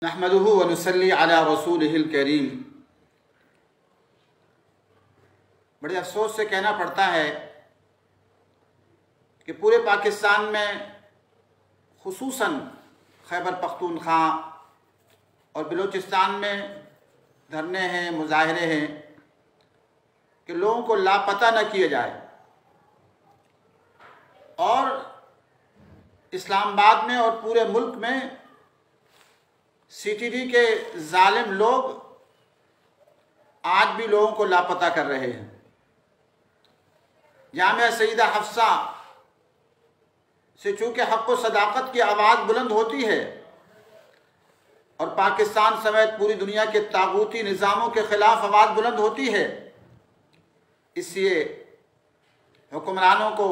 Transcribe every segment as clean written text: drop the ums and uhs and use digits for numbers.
نحمدہ ونصلی علی رسولہ الکریم۔ بڑے افسوس سے کہنا پڑتا ہے کہ پورے پاکستان میں خصوصاً خیبر پختونخوا اور بلوچستان میں دھرنے ہیں، مظاہرے ہیں کہ لوگوں کو لاپتہ نہ کیا جائے، اور اسلام آباد میں اور پورے ملک میں سی ٹی ڈی کے ظالم لوگ آج بھی لوگوں کو لاپتہ کر رہے ہیں۔ جامعہ سیدہ حفصہ سے چونکہ حق و صداقت کی آواز بلند ہوتی ہے اور پاکستان سمیت پوری دنیا کے طاغوتی نظاموں کے خلاف آواز بلند ہوتی ہے، اس لیے حکمرانوں کو،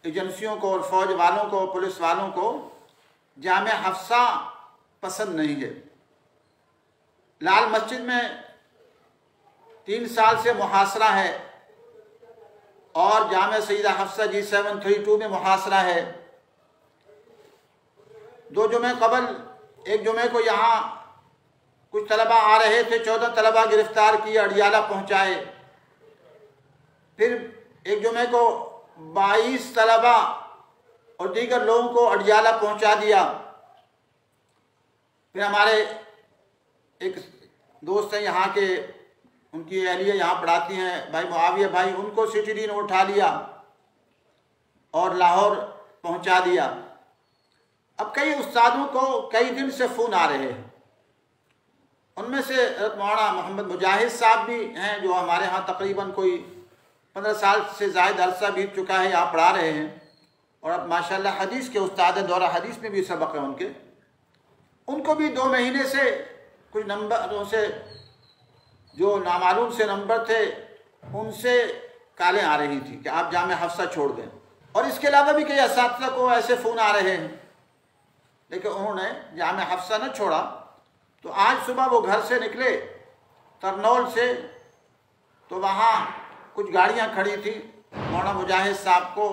ایجنسیوں کو اور فوج والوں کو، پولیس والوں کو جامعہ حفصہ پسند نہیں ہے۔ لال مسجد میں 3 سال سے محاصرہ ہے اور جامعہ سیدہ حفصہ G732 میں محاصرہ ہے۔ 2 جمعے قبل ایک جمعے کو یہاں کچھ طلبہ آ رہے تھے، 14 طلبہ گرفتار کیے، اڈیالہ پہنچائے۔ پھر ایک جمعے کو 22 طلبہ اور دیگر لوگوں کو اڈیالہ پہنچا دیا۔ پھر ہمارے ایک دوست ہیں یہاں کے، ان کی اہلیہ یہاں پڑھاتی ہیں، بھائی معاویہ بھائی، ان کو سی ٹی ڈی نے اٹھا لیا اور لاہور پہنچا دیا۔ اب کئی استادوں کو کئی دن سے فون آ رہے ہیں، ان میں سے مولانا محمد مجاہد صاحب بھی ہیں جو ہمارے ہاں تقریباً کوئی 15 سال سے زائد عرصہ بیت چکا ہے، یہاں پڑھا رہے ہیں، اور اب ماشاءاللہ حدیث کے استاد ہیں، دورہ حدیث میں بھی سبق ہے ان کے۔ ان کو بھی 2 مہینے سے کچھ نمبروں سے، جو نامعلوم سے نمبر تھے، ان سے کالیں آ رہی تھی کہ آپ جامعہ حفصہ چھوڑ دیں، اور اس کے علاوہ بھی کئی اساتذہ کو ایسے فون آ رہے ہیں، لیکن انہوں نے جامعہ حفصہ نہ چھوڑا۔ تو آج صبح وہ گھر سے نکلے ترنول سے، تو وہاں کچھ گاڑیاں کھڑی تھی، مولانا مجاہد صاحب کو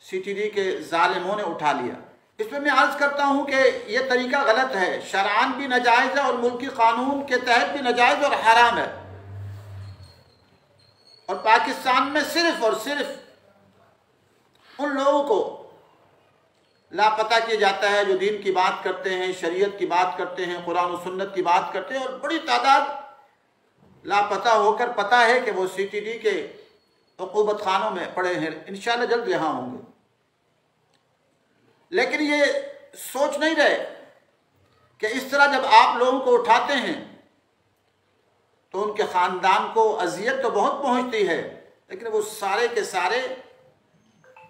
سی ٹی ڈی کے ظالموں نے اٹھا لیا۔ اس میں عرض کرتا ہوں کہ یہ طریقہ غلط ہے، شرعاً بھی ناجائز ہے اور ملکی قانون کے تحت بھی ناجائز اور حرام ہے، اور پاکستان میں صرف اور صرف ان لوگوں کو لاپتہ کیا جاتا ہے جو دین کی بات کرتے ہیں، شریعت کی بات کرتے ہیں، قرآن و سنت کی بات کرتے ہیں، اور بڑی تعداد لاپتہ ہو کر پتہ ہے کہ وہ سی ٹی ڈی کے عقوبت خانوں میں پڑے ہیں، انشاءاللہ جلد یہاں ہوں گے۔ لیکن یہ سوچ نہیں رہے کہ اس طرح جب آپ لوگوں کو اٹھاتے ہیں تو ان کے خاندان کو اذیت تو بہت پہنچتی ہے، لیکن وہ سارے کے سارے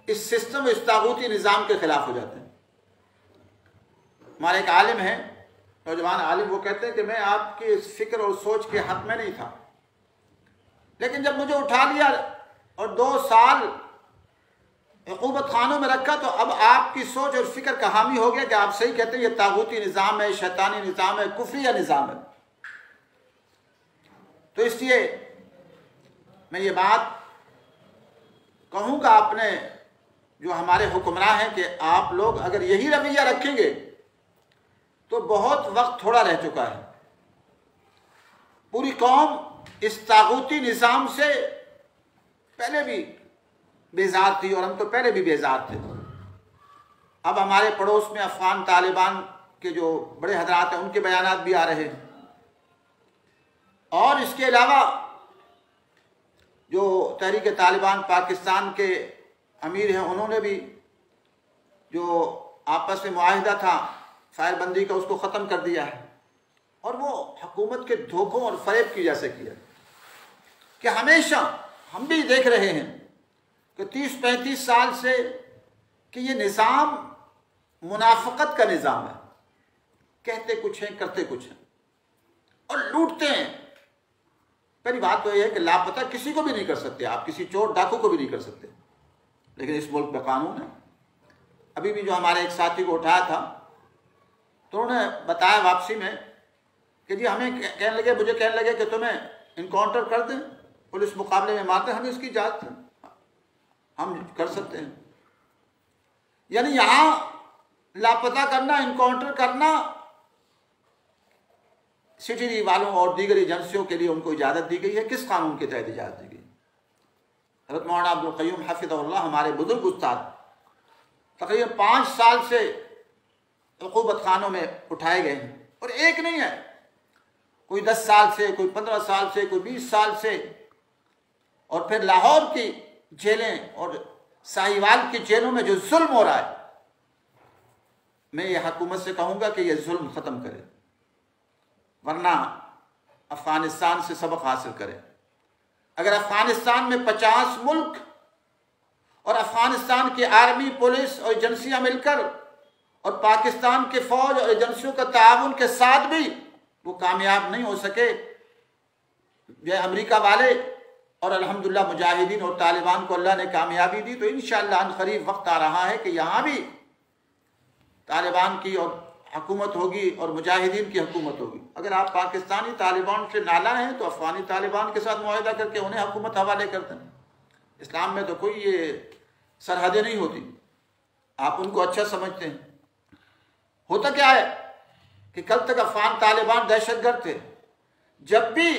اس سسٹم، اس طاغوتی نظام کے خلاف ہو جاتے ہیں۔ ہمارے ایک عالم ہیں، نوجوان عالم، وہ کہتے ہیں کہ میں آپ کی اس فکر اور سوچ کے حق میں نہیں تھا، لیکن جب مجھے اٹھا لیا اور 2 سال عقوبت خانوں میں رکھا، تو اب آپ کی سوچ اور فکر کا حامی ہو گیا کہ آپ صحیح کہتے ہیں، یہ طاغوتی نظام ہے، شیطانی نظام ہے، کفریہ نظام ہے۔ تو اس لیے میں یہ بات کہوں گا اپنے جو ہمارے حکمراں ہیں کہ آپ لوگ اگر یہی رویہ رکھیں گے تو بہت وقت تھوڑا رہ چکا ہے۔ پوری قوم اس طاغوتی نظام سے پہلے بھی بیزار تھی، اور ہم تو پہلے بھی بیزار تھے۔ اب ہمارے پڑوس میں افغان طالبان کے جو بڑے حضرات ہیں، ان کے بیانات بھی آ رہے ہیں، اور اس کے علاوہ جو تحریک طالبان پاکستان کے امیر ہیں، انہوں نے بھی جو آپس میں معاہدہ تھا فائر بندی کا، اس کو ختم کر دیا ہے، اور وہ حکومت کے دھوکوں اور فریب کی جیسے کیا کہ ہمیشہ ہم بھی دیکھ رہے ہیں کہ 30-35 سال سے کہ یہ نظام منافقت کا نظام ہے، کہتے کچھ ہیں، کرتے کچھ ہیں، اور لوٹتے ہیں۔ پہلی بات تو یہ ہے کہ لاپتہ کسی کو بھی نہیں کر سکتے آپ، کسی چور ڈاکو کو بھی نہیں کر سکتے، لیکن اس ملک میں قانون ہے۔ ابھی بھی جو ہمارے ایک ساتھی کو اٹھایا تھا، تو انہوں نے بتایا واپسی میں کہ جی ہمیں مجھے کہنے لگے کہ تمہیں انکاؤنٹر کر دیں، پولیس مقابلے میں مارتے، ہمیں اس کی اجازت ہے، ہم کر سکتے ہیں۔ یعنی یہاں لاپتہ کرنا، انکاؤنٹر کرنا سٹی والوں اور دیگر ایجنسیوں کے لیے ان کو اجازت دی گئی ہے؟ کس قانون کے تحت اجازت دی گئی؟ حضرت مولانا عبدالقیوم حفظہ اللہ ہمارے بزرگ استاد تقریباً 5 سال سے عقوبت خانوں میں اٹھائے گئے ہیں، اور ایک نہیں ہے، کوئی 10 سال سے، کوئی 15 سال سے، کوئی 20 سال سے، اور پھر لاہور کی جیلیں اور ساہیوال کی جیلوں میں جو ظلم ہو رہا ہے، میں یہ حکومت سے کہوں گا کہ یہ ظلم ختم کرے، ورنہ افغانستان سے سبق حاصل کرے۔ اگر افغانستان میں 50 ملک اور افغانستان کی آرمی، پولیس اور ایجنسیاں مل کر اور پاکستان کے فوج اور ایجنسیوں کا تعاون کے ساتھ بھی وہ کامیاب نہیں ہو سکے، یہ امریکہ والے اور الحمدللہ مجاہدین اور طالبان کو اللہ نے کامیابی دی، تو انشاءاللہ ان قریب وقت آ رہا ہے کہ یہاں بھی طالبان کی اور حکومت ہوگی اور مجاہدین کی حکومت ہوگی۔ اگر آپ پاکستانی طالبان سے نالا ہیں تو افغانی طالبان کے ساتھ معاہدہ کر کے انہیں حکومت حوالے کرتے ہیں۔ اسلام میں تو کوئی یہ سرحدیں نہیں ہوتی، آپ ان کو اچھا سمجھتے ہیں۔ ہوتا کیا ہے کہ کل تک افغان طالبان دہشت گرد تھے، جب بھی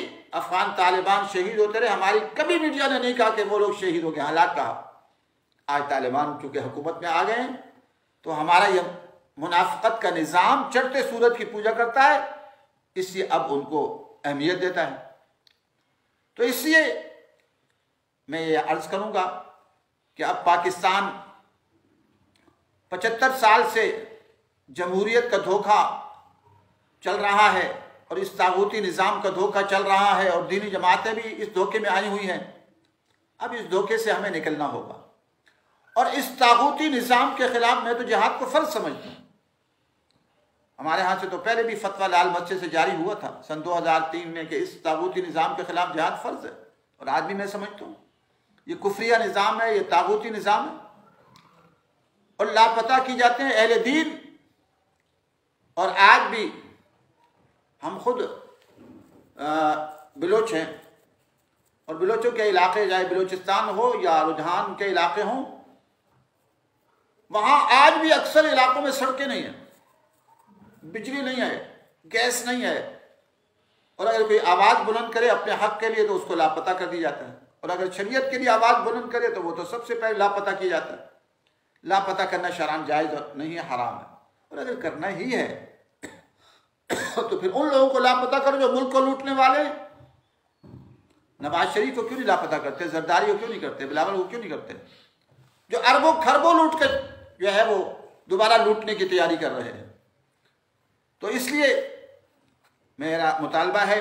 افغان طالبان شہید ہوتے رہے، ہماری کبھی میڈیا نے نہیں کہا کہ وہ لوگ شہید ہو گئے، ہلاک کہا۔ آج طالبان چونکہ حکومت میں آ گئے ہیں تو ہمارا یہ منافقت کا نظام چڑھتے سورج کی پوجا کرتا ہے، اس لیے اب ان کو اہمیت دیتا ہے۔ تو اس لیے میں یہ عرض کروں گا کہ اب پاکستان 75 سال سے جمہوریت کا دھوکہ چل رہا ہے اور اس طاغوتی نظام کا دھوکہ چل رہا ہے، اور دینی جماعتیں بھی اس دھوکے میں آئی ہوئی ہیں۔ اب اس دھوکے سے ہمیں نکلنا ہوگا، اور اس طاغوتی نظام کے خلاف میں تو جہاد کو فرض سمجھتا ہوں۔ ہمارے ہاں سے تو پہلے بھی فتویٰ لال مسجد سے جاری ہوا تھا سن 2003 میں کہ اس طاغوتی نظام کے خلاف جہاد فرض ہے، اور آج بھی میں سمجھتا ہوں یہ کفریہ نظام ہے، یہ طاغوتی نظام ہے، اور لاپتہ کی جاتے ہیں اہل دین۔ اور آج بھی ہم خود بلوچ ہیں، اور بلوچوں کے علاقے چاہے بلوچستان ہو یا رجحان کے علاقے ہوں، وہاں آج بھی اکثر علاقوں میں سڑکیں نہیں ہیں، بجلی نہیں ہے، گیس نہیں ہے، اور اگر کوئی آواز بلند کرے اپنے حق کے لیے تو اس کو لاپتہ کر دیا جاتا ہے، اور اگر شریعت کے لیے آواز بلند کرے تو وہ تو سب سے پہلے لاپتہ کیا جاتا ہے۔ لاپتہ کرنا شرعاً جائز نہیں ہے، حرام ہے، اور اگر کرنا ہی ہے تو پھر ان لوگوں کو لاپتہ کرو جو ملک کو لوٹنے والے ہیں۔ نواز شریف کو کیوں نہیں لاپتہ کرتے؟ زرداری کو کیوں نہیں کرتے؟ بلاول کو کیوں نہیں کرتے؟ جو اربوں کھربوں لوٹ کے جو ہے وہ دوبارہ لوٹنے کی تیاری کر رہے ہیں۔ تو اس لیے میرا مطالبہ ہے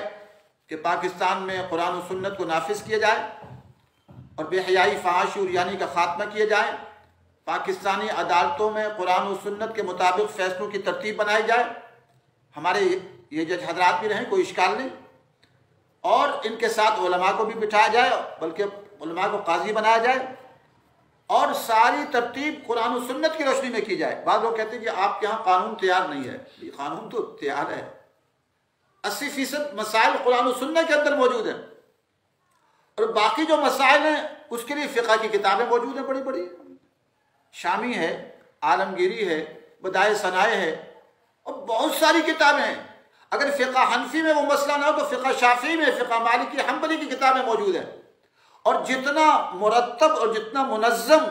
کہ پاکستان میں قرآن و سنت کو نافذ کیا جائے، اور بے حیائی، فحاشی اور عریانی کا خاتمہ کیا جائے۔ پاکستانی عدالتوں میں قرآن و سنت کے مطابق فیصلوں کی ترتیب بنائی جائے۔ ہمارے یہ جج حضرات بھی رہیں، کوئی اشکال نہیں، اور ان کے ساتھ علماء کو بھی بٹھایا جائے، بلکہ علماء کو قاضی بنایا جائے، اور ساری ترتیب قرآن و سنت کی روشنی میں کی جائے۔ بعض لوگ کہتے ہیں کہ آپ کے ہاں قانون تیار نہیں ہے۔ یہ قانون تو تیار ہے، 80% مسائل قرآن و سنت کے اندر موجود ہیں، اور باقی جو مسائل ہیں اس کے لیے فقہ کی کتابیں موجود ہیں، بڑی بڑی، شامی ہے، عالمگیری ہے، بدائع ثنائے ہے، اور بہت ساری کتابیں ہیں۔ اگر فقہ حنفی میں وہ مسئلہ نہ ہو تو فقہ شافعی میں، فقہ مالکی، حنبلی کی کتابیں موجود ہیں، اور جتنا مرتب اور جتنا منظم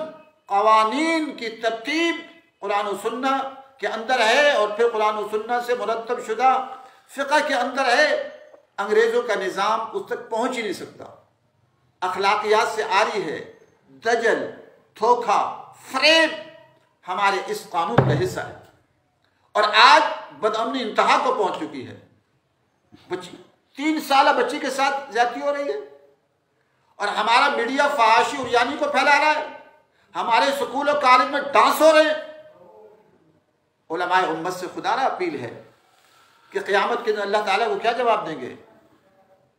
قوانین کی ترتیب قرآن و سنت کے اندر ہے، اور پھر قرآن و سنت سے مرتب شدہ فقہ کے اندر ہے، انگریزوں کا نظام اس تک پہنچ ہی نہیں سکتا۔ اخلاقیات سے عاری ہے، دجل، دھوکہ، فریب ہمارے اس قانون کا حصہ ہے، اور آج بدامنی انتہا کو پہنچ چکی ہے۔ بچی 3 سالہ بچی کے ساتھ زیادتی ہو رہی ہے، اور ہمارا میڈیا فحاشی اور عریانی کو پھیلا رہا ہے، ہمارے سکول اور کالج میں ڈانس ہو رہے ہیں۔ علماء امت سے خدا را اپیل ہے کہ قیامت کے دن اللہ تعالیٰ کو کیا جواب دیں گے؟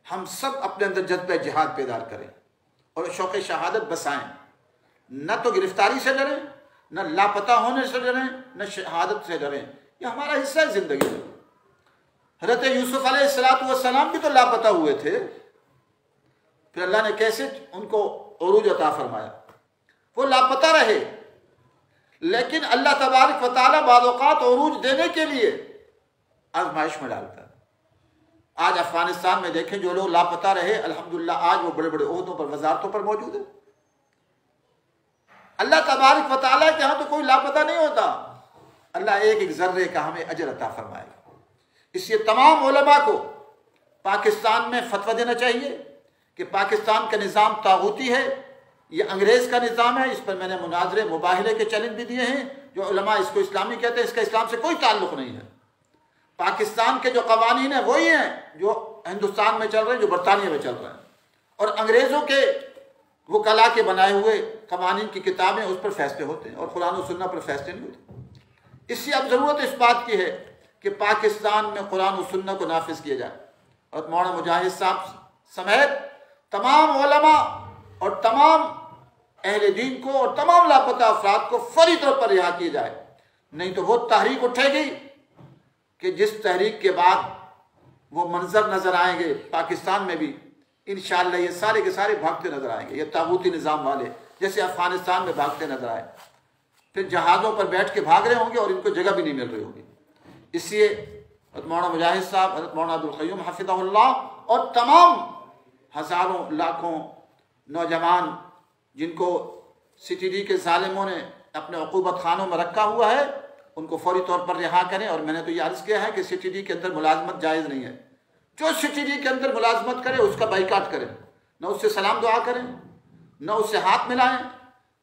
ہم سب اپنے اندر جذبہ جہاد بیدار کریں اور شوق شہادت بسائیں، نہ تو گرفتاری سے ڈریں، نہ لاپتہ ہونے سے ڈریں، نہ شہادت سے ڈریں۔ یہ ہمارا حصہ ہے زندگی میں۔ حضرت یوسف علیہ السلام بھی تو لاپتہ ہوئے تھے، پھر اللہ نے کیسے ان کو عروج عطا فرمایا؟ وہ لاپتہ رہے، لیکن اللہ تبارک و تعالیٰ بعض اوقات عروج دینے کے لیے آزمائش میں ڈالتا ہے۔ آج افغانستان میں دیکھیں جو لوگ لاپتہ رہے الحمدللہ آج وہ بڑے بڑے عہدوں پر وزارتوں پر موجود ہیں۔ اللہ تبارک و تعالیٰ کے ہاں تو کوئی لاپتہ نہیں ہوتا، اللہ ایک ایک ذرے کا ہمیں اجر عطا فرمائے گا۔ اس لیے تمام علماء کو پاکستان میں فتویٰ دینا چاہیے کہ پاکستان کا نظام طاغوتی ہے، یہ انگریز کا نظام ہے۔ اس پر میں نے مناظرے مباہلے کے چیلنج بھی دیے ہیں۔ جو علماء اس کو اسلامی کہتے ہیں، اس کا اسلام سے کوئی تعلق نہیں ہے۔ پاکستان کے جو قوانین ہیں وہی ہیں جو ہندوستان میں چل رہے ہیں، جو برطانیہ میں چل رہے ہیں، اور انگریزوں کے وکلاء کے بنائے ہوئے قوانین کی کتابیں اس پر فیصلے ہوتے ہیں، اور قرآن و سنت پر فیصلے نہیں ہوتے۔ اس لیے اب ضرورت اس بات کی ہے کہ پاکستان میں قرآن و سنت کو نافذ کیا جائے، اور مولانا مجاہد صاحب سمیت تمام علماء اور تمام اہل دین کو اور تمام لاپتہ افراد کو فوری طور پر رہا کیا جائے، نہیں تو وہ تحریک اٹھے گی کہ جس تحریک کے بعد وہ منظر نظر آئیں گے پاکستان میں بھی انشاءاللہ یہ سارے کے سارے بھاگتے نظر آئیں گے، یہ طاغوتی نظام والے جیسے افغانستان میں بھاگتے نظر آئے، پھر جہازوں پر بیٹھ کے بھاگ رہے ہوں گے اور ان کو جگہ بھی نہیں مل رہی ہوگی۔ اس لیے حضرت مولانا مجاہد صاحب، حضرت مولانا عبدالقیوم حفظہ اللہ اور تمام ہزاروں لاکھوں نوجوان جن کو سی ٹی ڈی کے ظالموں نے اپنے عقوبت خانوں میں رکھا ہوا ہے، ان کو فوری طور پر رہا کریں۔ اور میں نے تو یہ عرض کیا ہے کہ سی ٹی ڈی کے اندر ملازمت جائز نہیں ہے۔ جو سی ٹی ڈی کے اندر ملازمت کرے اس کا بائیکاٹ کریں، نہ اس سے سلام دعا کریں، نہ اس سے ہاتھ ملائیں،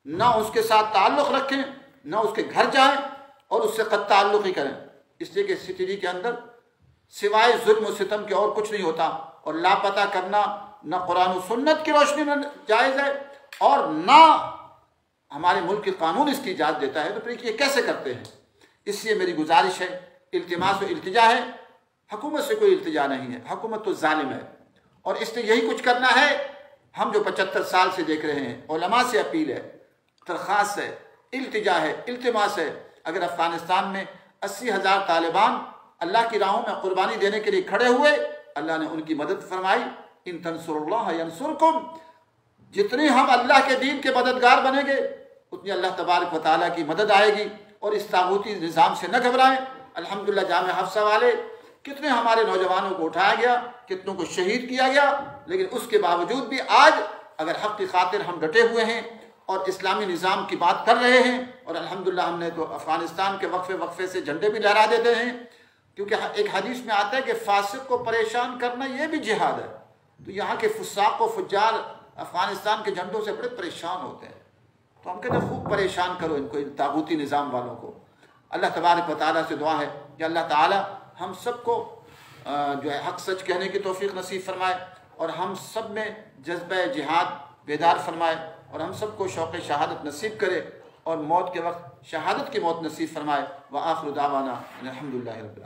نہ اس کے ساتھ تعلق رکھیں، نہ اس کے گھر جائیں، اور اس سے قط تعلق ہی کریں، اس لیے کہ سی ٹی ڈی کے اندر سوائے ظلم و ستم کے اور کچھ نہیں ہوتا، اور لاپتہ کرنا نہ قرآن و سنت کی روشنی میں جائز ہے اور نہ ہمارے ملک کے قانون اس کی اجازت دیتا ہے، تو پھر یہ کیسے کرتے ہیں؟ اس لیے میری گزارش ہے، التماس و التجا ہے، حکومت سے کوئی التجا نہیں ہے، حکومت تو ظالم ہے اور اس نے یہی کچھ کرنا ہے۔ ہم جو 75 سال سے دیکھ رہے ہیں، علماء سے اپیل ہے، درخواست ہے، التجا ہے، التماس ہے، اگر افغانستان میں 80,000 طالبان اللہ کی راہوں میں قربانی دینے کے لیے کھڑے ہوئے، اللہ نے ان کی مدد فرمائی، ان تنصروا اللہ ینصرکم، جتنے ہم اللہ کے دین کے مددگار بنیں گے اتنی اللہ تبارک و تعالیٰ کی مدد آئے گی، اور اس طاغوتی نظام سے نہ گھبرائیں۔ الحمدللہ جامعہ حفصہ والے کتنے ہمارے نوجوانوں کو اٹھایا گیا، کتنوں کو شہید کیا گیا، لیکن اس کے باوجود بھی آج اگر حق کی خاطر ہم ڈٹے ہوئے ہیں اور اسلامی نظام کی بات کر رہے ہیں، اور الحمدللہ ہم نے تو افغانستان کے وقفے سے جھنڈے بھی لہرا دیتے ہیں، کیونکہ ایک حدیث میں آتا ہے کہ فاسق کو پریشان کرنا یہ بھی جہاد ہے۔ تو یہاں کے فساق و فجار افغانستان کے جھنڈوں سے بڑے پریشان ہوتے ہیں، تو ہم کہتے ہیں خوب پریشان کرو ان کو، ان طاغوتی نظام والوں کو۔ اللہ تبارک و تعالیٰ سے دعا ہے کہ اللہ تعالیٰ ہم سب کو جو ہے حق سچ کہنے کی توفیق نصیب فرمائے، اور ہم سب میں جذبہ جہاد بیدار فرمائے، اور ہم سب کو شوق شہادت نصیب کرے، اور موت کے وقت شہادت کی موت نصیب فرمائے۔ وآخر دعوانا الحمدللہ رب العالمین۔